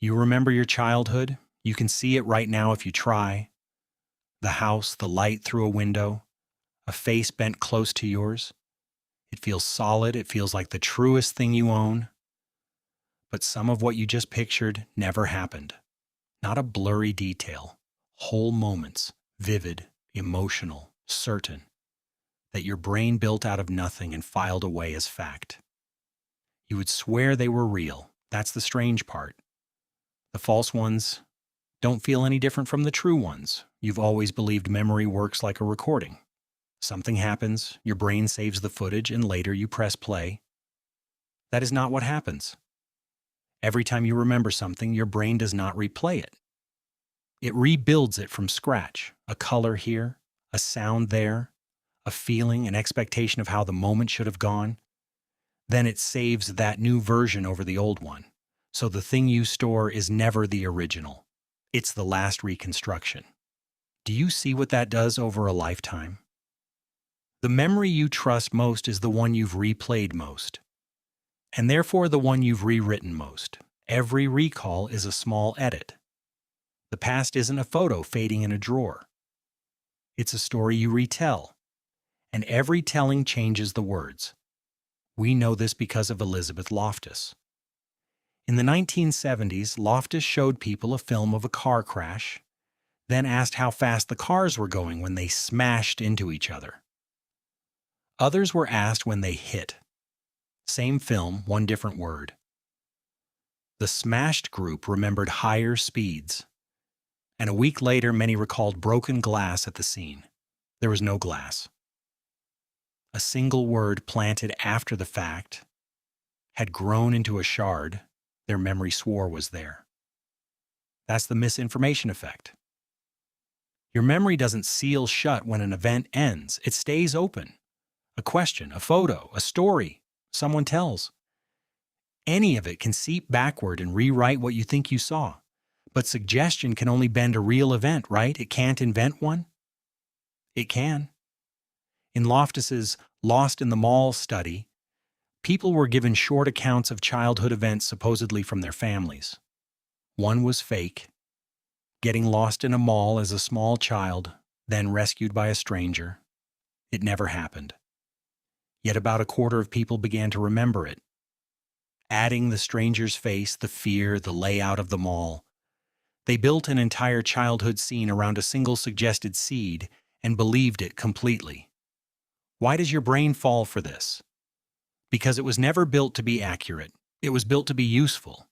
You remember your childhood? You can see it right now if you try. The house, the light through a window, a face bent close to yours. It feels solid. It feels like the truest thing you own. But some of what you just pictured never happened. Not a blurry detail. Whole moments, vivid, emotional, certain, that your brain built out of nothing and filed away as fact. You would swear they were real. That's the strange part. The false ones don't feel any different from the true ones. You've always believed memory works like a recording. Something happens, your brain saves the footage, and later you press play. That is not what happens. Every time you remember something, your brain does not replay it. It rebuilds it from scratch. A color here, a sound there, a feeling, an expectation of how the moment should have gone. Then it saves that new version over the old one. So the thing you store is never the original. It's the last reconstruction. Do you see what that does over a lifetime? The memory you trust most is the one you've replayed most, and therefore the one you've rewritten most. Every recall is a small edit. The past isn't a photo fading in a drawer. It's a story you retell, and every telling changes the words. We know this because of Elizabeth Loftus. In the 1970s, Loftus showed people a film of a car crash, then asked how fast the cars were going when they smashed into each other. Others were asked when they hit. Same film, one different word. The smashed group remembered higher speeds, and a week later many recalled broken glass at the scene. There was no glass. A single word planted after the fact had grown into a shard their memory swore was there. That's the misinformation effect. Your memory doesn't seal shut when an event ends. It stays open. A question, a photo, a story someone tells. Any of it can seep backward and rewrite what you think you saw. But suggestion can only bend a real event, right? It can't invent one? It can. In Loftus's Lost in the Mall study, people were given short accounts of childhood events supposedly from their families. One was fake, getting lost in a mall as a small child, then rescued by a stranger. It never happened. Yet about a quarter of people began to remember it. Adding the stranger's face, the fear, the layout of the mall, they built an entire childhood scene around a single suggested seed and believed it completely. Why does your brain fall for this? Because it was never built to be accurate. It was built to be useful.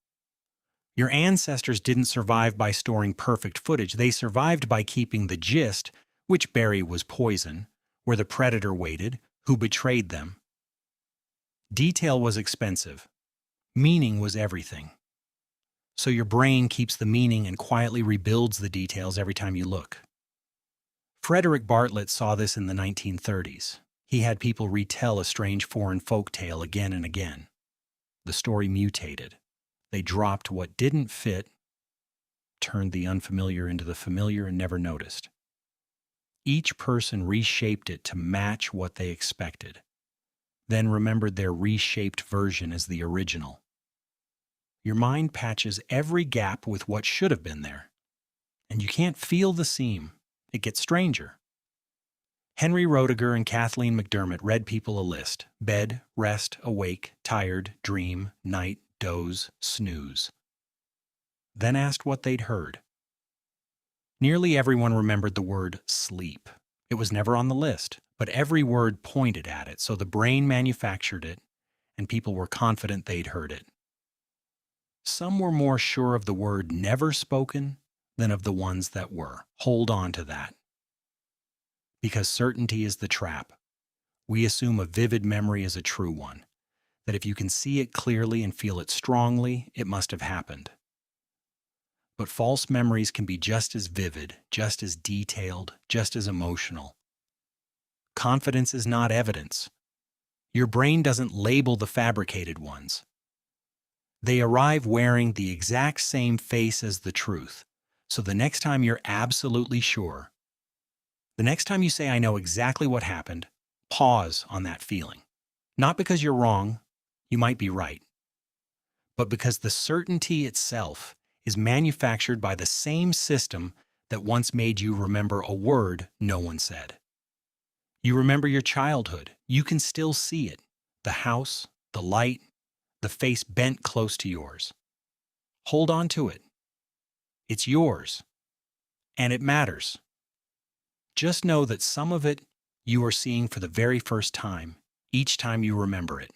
Your ancestors didn't survive by storing perfect footage. They survived by keeping the gist, which berry was poison, where the predator waited, who betrayed them. Detail was expensive. Meaning was everything. So your brain keeps the meaning and quietly rebuilds the details every time you look. Frederic Bartlett saw this in the 1930s. He had people retell a strange foreign folk tale again and again. The story mutated. They dropped what didn't fit, turned the unfamiliar into the familiar, and never noticed. Each person reshaped it to match what they expected, then remembered their reshaped version as the original. Your mind patches every gap with what should have been there, and you can't feel the seam. It gets stranger. Henry Roediger and Kathleen McDermott read people a list: bed, rest, awake, tired, dream, night, doze, snooze. Then asked what they'd heard. Nearly everyone remembered the word sleep. It was never on the list, but every word pointed at it, so the brain manufactured it, and people were confident they'd heard it. Some were more sure of the word never spoken than of the ones that were. Hold on to that. Because certainty is the trap. We assume a vivid memory is a true one, that if you can see it clearly and feel it strongly, it must have happened. But false memories can be just as vivid, just as detailed, just as emotional. Confidence is not evidence. Your brain doesn't label the fabricated ones. They arrive wearing the exact same face as the truth. So the next time you're absolutely sure, the next time you say, I know exactly what happened, pause on that feeling. Not because you're wrong, you might be right, but because the certainty itself is manufactured by the same system that once made you remember a word no one said. You remember your childhood. You can still see it. The house, the light, the face bent close to yours. Hold on to it. It's yours. And it matters. Just know that some of it you are seeing for the very first time, each time you remember it.